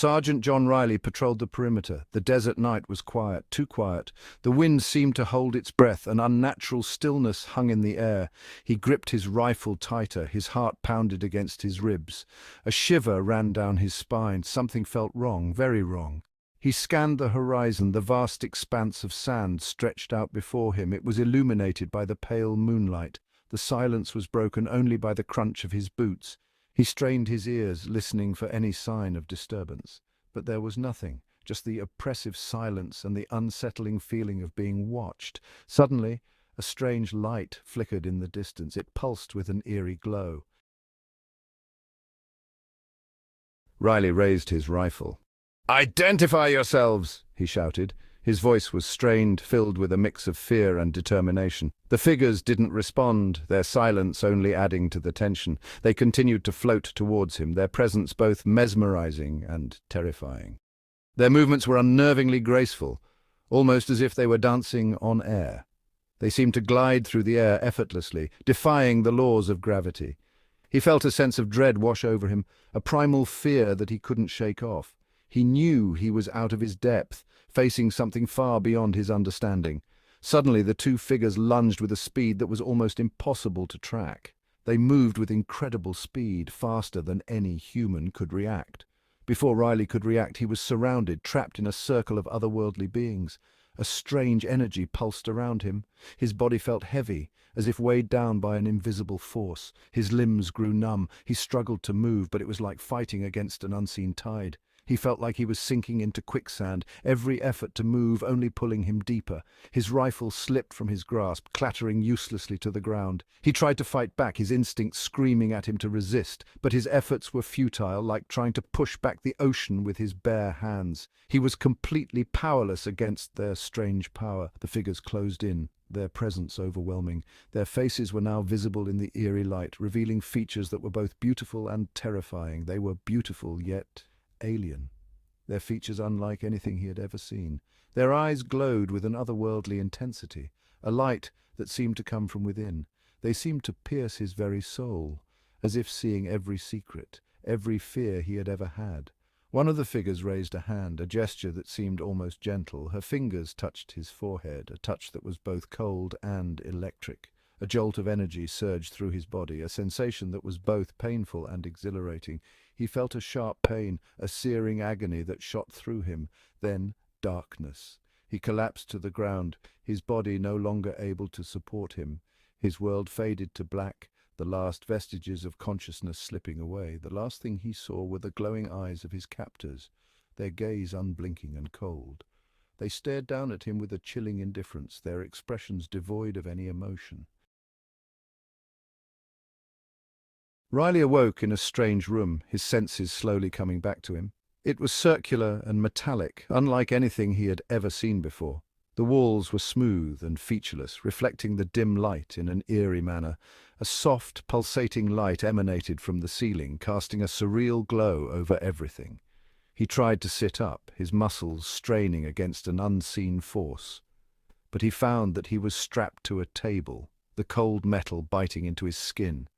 Sergeant John Riley patrolled the perimeter. The desert night was quiet, too quiet. The wind seemed to hold its breath. An unnatural stillness hung in the air. He gripped his rifle tighter. His heart pounded against his ribs. A shiver ran down his spine. Something felt wrong, very wrong. He scanned the horizon. The vast expanse of sand stretched out before him. It was illuminated by the pale moonlight. The silence was broken only by the crunch of his boots. He strained his ears, listening for any sign of disturbance. But there was nothing, just the oppressive silence and the unsettling feeling of being watched. Suddenly, a strange light flickered in the distance. It pulsed with an eerie glow. Riley raised his rifle. "Identify yourselves!" he shouted. His voice was strained, filled with a mix of fear and determination. The figures didn't respond, their silence only adding to the tension. They continued to float towards him, their presence both mesmerizing and terrifying. Their movements were unnervingly graceful, almost as if they were dancing on air. They seemed to glide through the air effortlessly, defying the laws of gravity. He felt a sense of dread wash over him, a primal fear that he couldn't shake off. He knew he was out of his depth, facing something far beyond his understanding. Suddenly the two figures lunged with a speed that was almost impossible to track. They moved with incredible speed, faster than any human could react. Before Riley could react, he was surrounded, trapped in a circle of otherworldly beings. A strange energy pulsed around him. His body felt heavy, as if weighed down by an invisible force. His limbs grew numb. He struggled to move, but it was like fighting against an unseen tide. He felt like he was sinking into quicksand, every effort to move only pulling him deeper. His rifle slipped from his grasp, clattering uselessly to the ground. He tried to fight back, his instincts screaming at him to resist, but his efforts were futile, like trying to push back the ocean with his bare hands. He was completely powerless against their strange power. The figures closed in, their presence overwhelming. Their faces were now visible in the eerie light, revealing features that were both beautiful and terrifying. They were beautiful, yet alien, their features unlike anything he had ever seen. Their eyes glowed with an otherworldly intensity, a light that seemed to come from within. They seemed to pierce his very soul, as if seeing every secret, every fear he had ever had. One of the figures raised a hand, a gesture that seemed almost gentle. Her fingers touched his forehead, a touch that was both cold and electric. A jolt of energy surged through his body, a sensation that was both painful and exhilarating. He felt a sharp pain, a searing agony that shot through him. Then darkness. He collapsed to the ground, his body no longer able to support him. His world faded to black, the last vestiges of consciousness slipping away. The last thing he saw were the glowing eyes of his captors, their gaze unblinking and cold. They stared down at him with a chilling indifference, their expressions devoid of any emotion. Riley awoke in a strange room, his senses slowly coming back to him. It was circular and metallic, unlike anything he had ever seen before. The walls were smooth and featureless, reflecting the dim light in an eerie manner. A soft, pulsating light emanated from the ceiling, casting a surreal glow over everything. He tried to sit up, his muscles straining against an unseen force. But he found that he was strapped to a table, the cold metal biting into his skin.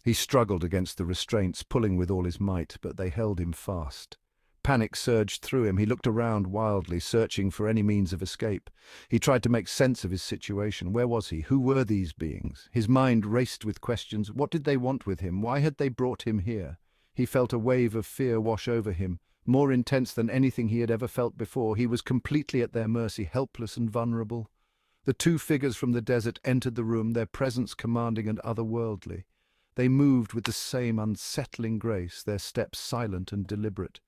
He struggled against the restraints, pulling with all his might, but they held him fast. Panic surged through him. He looked around wildly, searching for any means of escape. He tried to make sense of his situation. Where was he? Who were these beings? His mind raced with questions. What did they want with him? Why had they brought him here? He felt a wave of fear wash over him, more intense than anything he had ever felt before. He was completely at their mercy, helpless and vulnerable. The two figures from the desert entered the room, their presence commanding and otherworldly. They moved with the same unsettling grace, their steps silent and deliberate.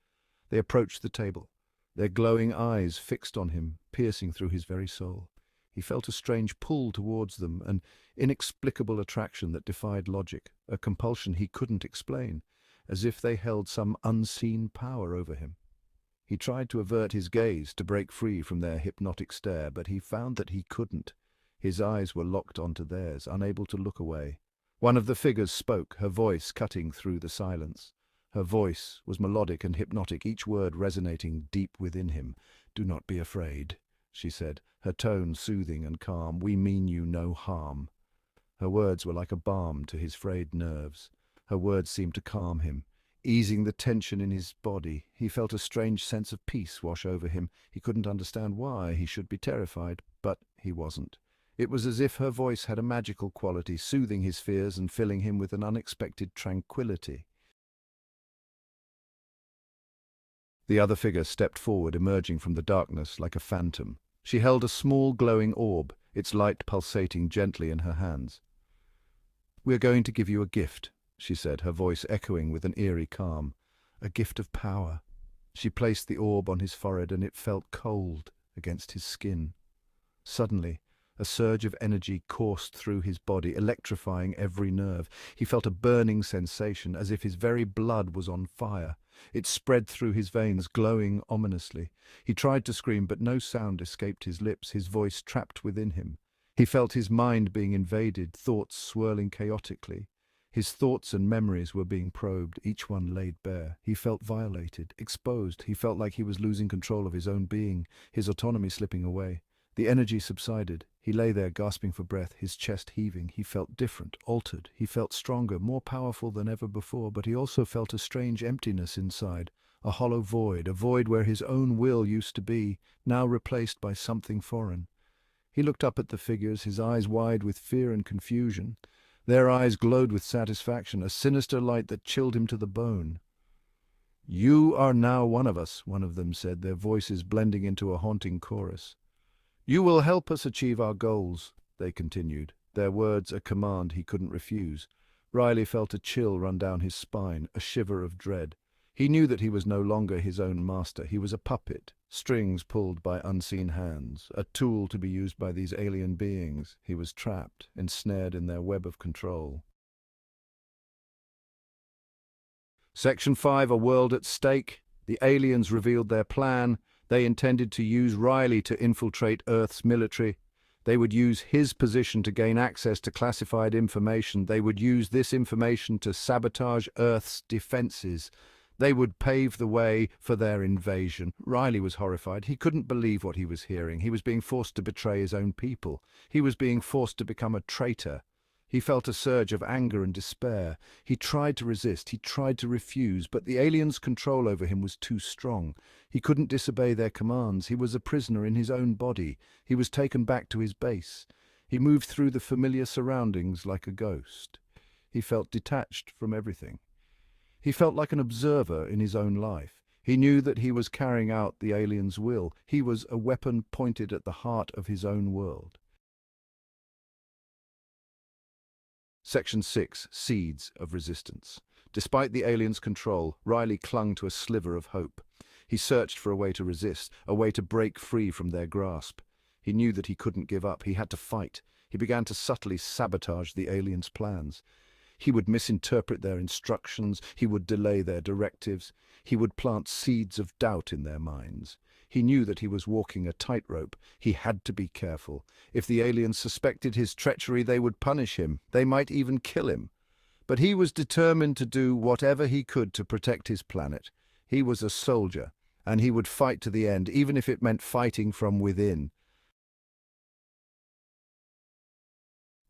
They approached the table, their glowing eyes fixed on him, piercing through his very soul. He felt a strange pull towards them, an inexplicable attraction that defied logic, a compulsion he couldn't explain, as if they held some unseen power over him. He tried to avert his gaze, to break free from their hypnotic stare, but he found that he couldn't. His eyes were locked onto theirs, unable to look away. One of the figures spoke, her voice cutting through the silence. Her voice was melodic and hypnotic, each word resonating deep within him. "Do not be afraid," she said, her tone soothing and calm. "We mean you no harm." Her words were like a balm to his frayed nerves. Her words seemed to calm him, easing the tension in his body. He felt a strange sense of peace wash over him. He couldn't understand why he should be terrified, but he wasn't. It was as if her voice had a magical quality, soothing his fears and filling him with an unexpected tranquility. The other figure stepped forward, emerging from the darkness like a phantom. She held a small glowing orb, its light pulsating gently in her hands. "We're going to give you a gift," she said, her voice echoing with an eerie calm. "A gift of power." She placed the orb on his forehead, and it felt cold against his skin. Suddenly, a surge of energy coursed through his body, electrifying every nerve. He felt a burning sensation, as if his very blood was on fire. It spread through his veins, glowing ominously. He tried to scream, but no sound escaped his lips, his voice trapped within him. He felt his mind being invaded, thoughts swirling chaotically. His thoughts and memories were being probed, each one laid bare. He felt violated, exposed. He felt like he was losing control of his own being, his autonomy slipping away. The energy subsided. He lay there, gasping for breath, his chest heaving. He felt different, altered. He felt stronger, more powerful than ever before, but he also felt a strange emptiness inside, a hollow void, a void where his own will used to be, now replaced by something foreign. He looked up at the figures, his eyes wide with fear and confusion. Their eyes glowed with satisfaction, a sinister light that chilled him to the bone. "You are now one of us," one of them said, their voices blending into a haunting chorus. "You will help us achieve our goals," they continued, their words a command he couldn't refuse. Riley felt a chill run down his spine, a shiver of dread. He knew that he was no longer his own master. He was a puppet, strings pulled by unseen hands, a tool to be used by these alien beings. He was trapped, ensnared in their web of control. Section 5, A World at Stake. The aliens revealed their plan. They intended to use Riley to infiltrate Earth's military. They would use his position to gain access to classified information. They would use this information to sabotage Earth's defenses. They would pave the way for their invasion. Riley was horrified. He couldn't believe what he was hearing. He was being forced to betray his own people. He was being forced to become a traitor. He felt a surge of anger and despair. He tried to resist. He tried to refuse, but the aliens' control over him was too strong. He couldn't disobey their commands. He was a prisoner in his own body. He was taken back to his base. He moved through the familiar surroundings like a ghost. He felt detached from everything. He felt like an observer in his own life. He knew that he was carrying out the aliens' will. He was a weapon pointed at the heart of his own world. Section 6, Seeds of Resistance. Despite the aliens' control, Riley clung to a sliver of hope. He searched for a way to resist, a way to break free from their grasp. He knew that he couldn't give up. He had to fight. He began to subtly sabotage the aliens' plans. He would misinterpret their instructions. He would delay their directives. He would plant seeds of doubt in their minds. He knew that he was walking a tightrope. He had to be careful. If the aliens suspected his treachery, they would punish him. They might even kill him. But he was determined to do whatever he could to protect his planet. He was a soldier, and he would fight to the end, even if it meant fighting from within.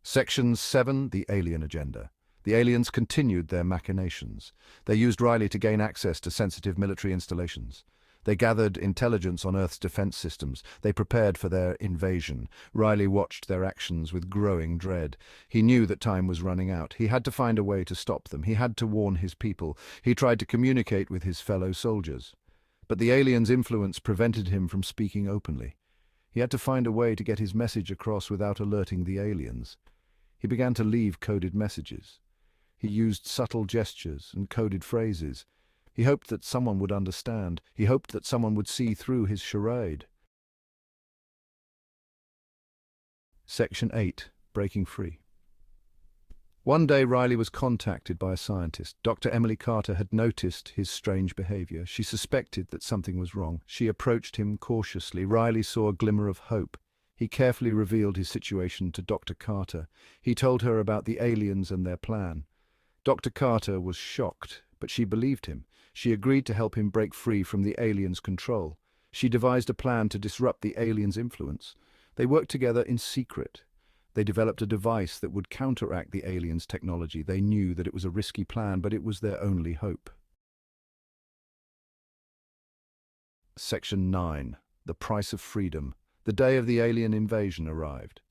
Section 7, The Alien Agenda. The aliens continued their machinations. They used Riley to gain access to sensitive military installations. They gathered intelligence on Earth's defense systems. They prepared for their invasion. Riley watched their actions with growing dread. He knew that time was running out. He had to find a way to stop them. He had to warn his people. He tried to communicate with his fellow soldiers. But the aliens' influence prevented him from speaking openly. He had to find a way to get his message across without alerting the aliens. He began to leave coded messages. He used subtle gestures and coded phrases. He hoped that someone would understand. He hoped that someone would see through his charade. Section 8, Breaking Free. One day Riley was contacted by a scientist. Dr. Emily Carter had noticed his strange behavior. She suspected that something was wrong. She approached him cautiously. Riley saw a glimmer of hope. He carefully revealed his situation to Dr. Carter. He told her about the aliens and their plan. Dr. Carter was shocked, but she believed him. She agreed to help him break free from the aliens' control. She devised a plan to disrupt the aliens' influence. They worked together in secret. They developed a device that would counteract the aliens' technology. They knew that it was a risky plan, but it was their only hope. Section 9. The Price of Freedom. The day of the alien invasion arrived.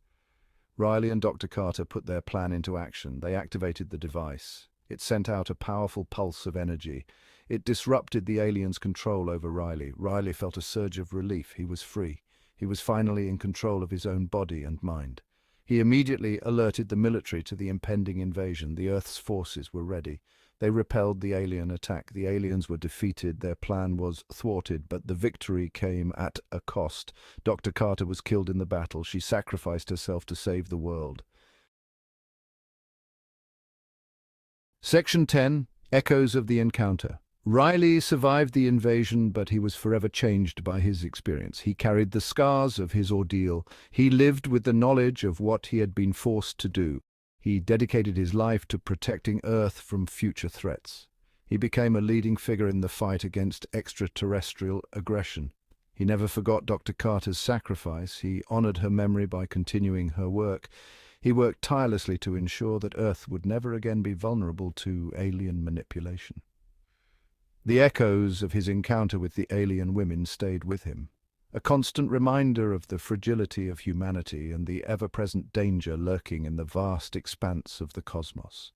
Riley and Dr. Carter put their plan into action. They activated the device. It sent out a powerful pulse of energy. It disrupted the aliens' control over Riley. Riley felt a surge of relief. He was free. He was finally in control of his own body and mind. He immediately alerted the military to the impending invasion. The Earth's forces were ready. They repelled the alien attack. The aliens were defeated. Their plan was thwarted, but the victory came at a cost. Dr. Carter was killed in the battle. She sacrificed herself to save the world. Section 10. Echoes of the Encounter. Riley survived the invasion, but he was forever changed by his experience. He carried the scars of his ordeal. He lived with the knowledge of what he had been forced to do. He dedicated his life to protecting Earth from future threats. He became a leading figure in the fight against extraterrestrial aggression. He never forgot Dr. Carter's sacrifice. He honored her memory by continuing her work. He worked tirelessly to ensure that Earth would never again be vulnerable to alien manipulation. The echoes of his encounter with the alien women stayed with him, a constant reminder of the fragility of humanity and the ever-present danger lurking in the vast expanse of the cosmos.